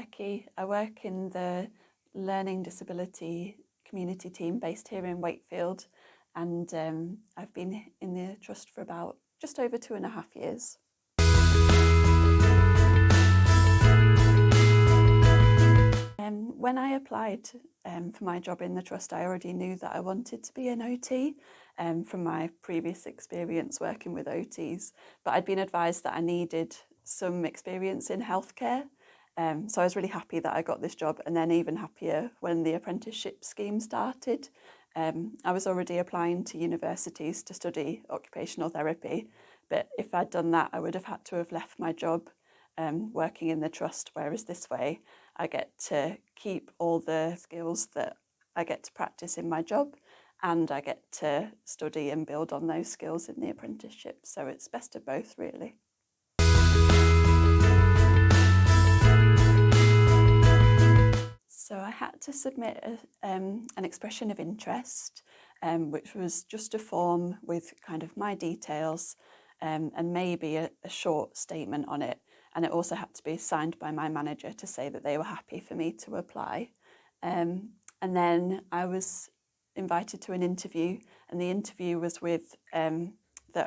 Becky. I work in the learning disability community team based here in Wakefield, and I've been in the trust for about just over 2.5 years. When I applied for my job in the trust, I already knew that I wanted to be an OT from my previous experience working with OTs, but I'd been advised that I needed some experience in healthcare. So I was really happy that I got this job, and then even happier when the apprenticeship scheme started. I was already applying to universities to study occupational therapy, but if I'd done that, I would have had to have left my job working in the trust, whereas this way I get to keep all the skills that I get to practice in my job, and I get to study and build on those skills in the apprenticeship. So it's best of both, really. So I had to submit an expression of interest, which was just a form with kind of my details and maybe a short statement on it. And it also had to be signed by my manager to say that they were happy for me to apply. And then I was invited to an interview, and the interview was with the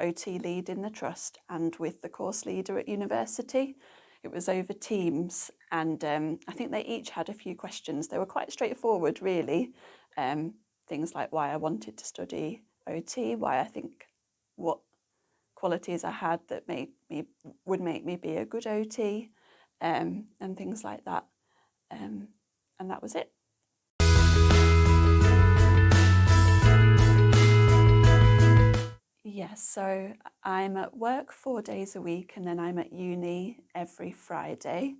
OT lead in the trust and with the course leader at university. It was over Teams, and I think they each had a few questions. They were quite straightforward, really. Things like why I wanted to study OT, why I think what qualities I had that would make me be a good OT, and things like that. And that was it. Yes, so I'm at work 4 days a week, and then I'm at uni every Friday.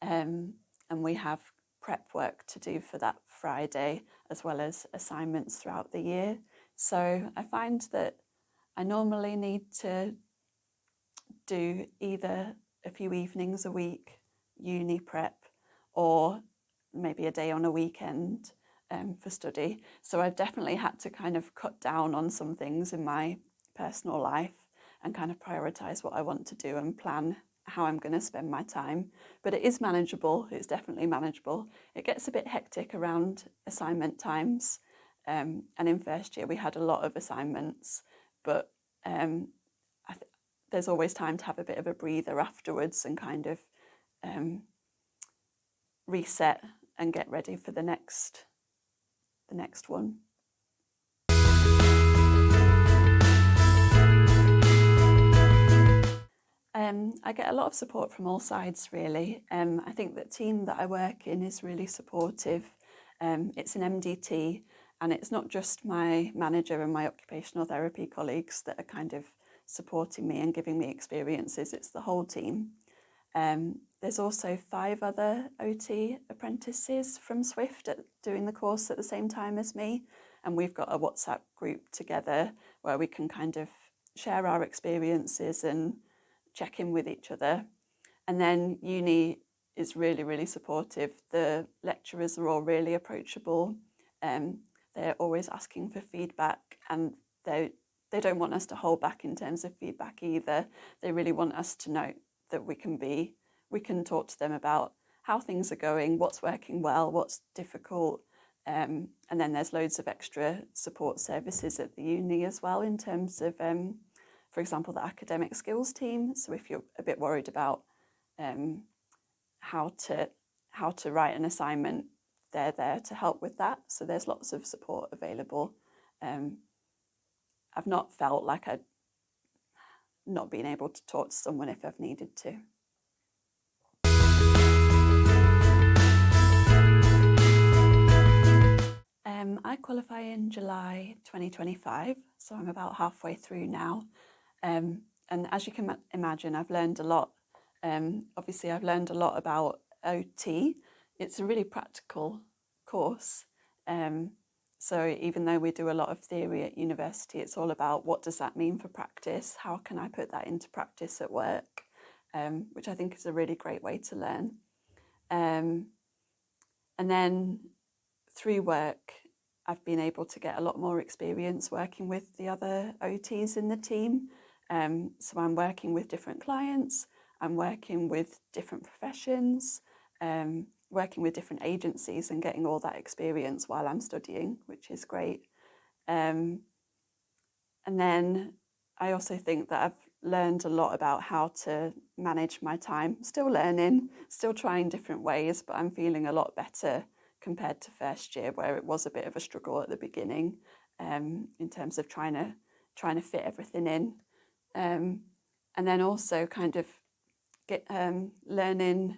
And we have prep work to do for that Friday, as well as assignments throughout the year. So I find that I normally need to do either a few evenings a week, uni prep, or maybe a day on a weekend for study. So I've definitely had to kind of cut down on some things in my personal life and kind of prioritise what I want to do and plan how I'm going to spend my time. But it is manageable. It's definitely manageable. It gets a bit hectic around assignment times. And in first year we had a lot of assignments, but there's always time to have a bit of a breather afterwards and kind of reset and get ready for the next one. I get a lot of support from all sides, really. I think the team that I work in is really supportive. It's an MDT, and it's not just my manager and my occupational therapy colleagues that are kind of supporting me and giving me experiences. It's the whole team. There's also 5 other OT apprentices from SWYPFT doing the course at the same time as me, and we've got a WhatsApp group together where we can kind of share our experiences and check in with each other. And then uni is really, really supportive. The lecturers are all really approachable. They're always asking for feedback, and they don't want us to hold back in terms of feedback either. They really want us to know that we can talk to them about how things are going, what's working well, what's difficult. And then there's loads of extra support services at the uni as well in terms of, for example, the academic skills team. So if you're a bit worried about how to write an assignment, they're there to help with that. So there's lots of support available. I've not felt like I'd not been able to talk to someone if I've needed to. I qualify in July 2025, so I'm about halfway through now. And as you can imagine, I've learned a lot. Obviously, I've learned a lot about OT. It's a really practical course. So even though we do a lot of theory at university, it's all about what does that mean for practice? How can I put that into practice at work? Which I think is a really great way to learn. And then through work, I've been able to get a lot more experience working with the other OTs in the team. So I'm working with different clients, I'm working with different professions, working with different agencies and getting all that experience while I'm studying, which is great. And then I also think that I've learned a lot about how to manage my time. Still learning, still trying different ways, but I'm feeling a lot better compared to first year, where it was a bit of a struggle at the beginning, in terms of trying to fit everything in. And then also kind of learning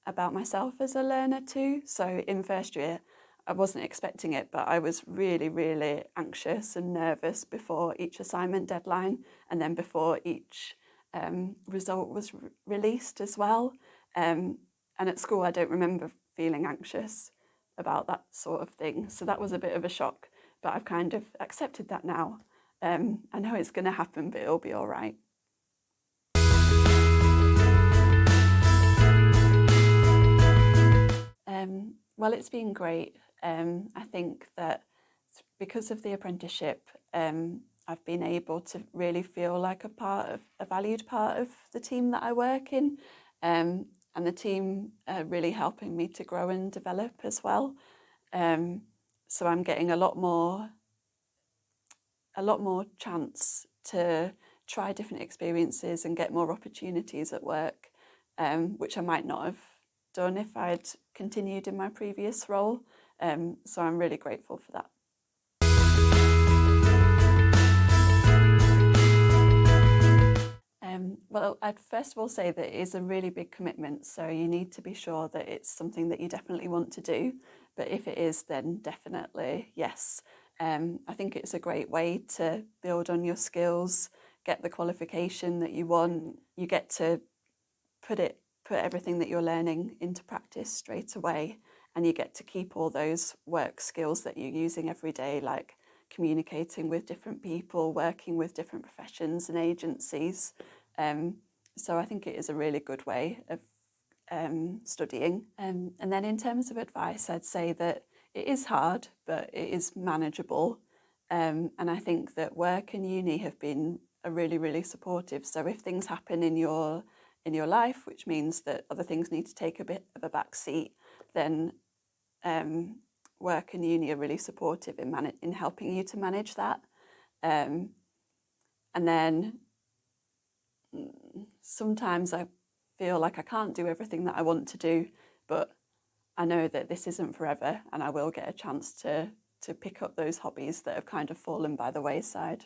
about myself as a learner too. So in first year, I wasn't expecting it, but I was really, really anxious and nervous before each assignment deadline, and then before each result was released as well. And at school, I don't remember feeling anxious about that sort of thing. So that was a bit of a shock, but I've kind of accepted that now. I know it's going to happen, but it'll be all right. Well, it's been great. I think that because of the apprenticeship, I've been able to really feel like a valued part of the team that I work in, and the team are really helping me to grow and develop as well. So I'm getting a lot more chance to try different experiences and get more opportunities at work, which I might not have done if I'd continued in my previous role. So I'm really grateful for that. Well, I'd first of all say that it is a really big commitment, so you need to be sure that it's something that you definitely want to do. But if it is, then definitely yes. I think it's a great way to build on your skills, get the qualification that you want. You get to put everything that you're learning into practice straight away, and you get to keep all those work skills that you're using every day, like communicating with different people, working with different professions and agencies. So I think it is a really good way of studying. And then in terms of advice, I'd say that it is hard, but it is manageable. And I think that work and uni have been really, really supportive. So if things happen in your life, which means that other things need to take a bit of a back seat, then work and uni are really supportive in helping you to manage that. And then sometimes I feel like I can't do everything that I want to do, but I know that this isn't forever, and I will get a chance to pick up those hobbies that have kind of fallen by the wayside.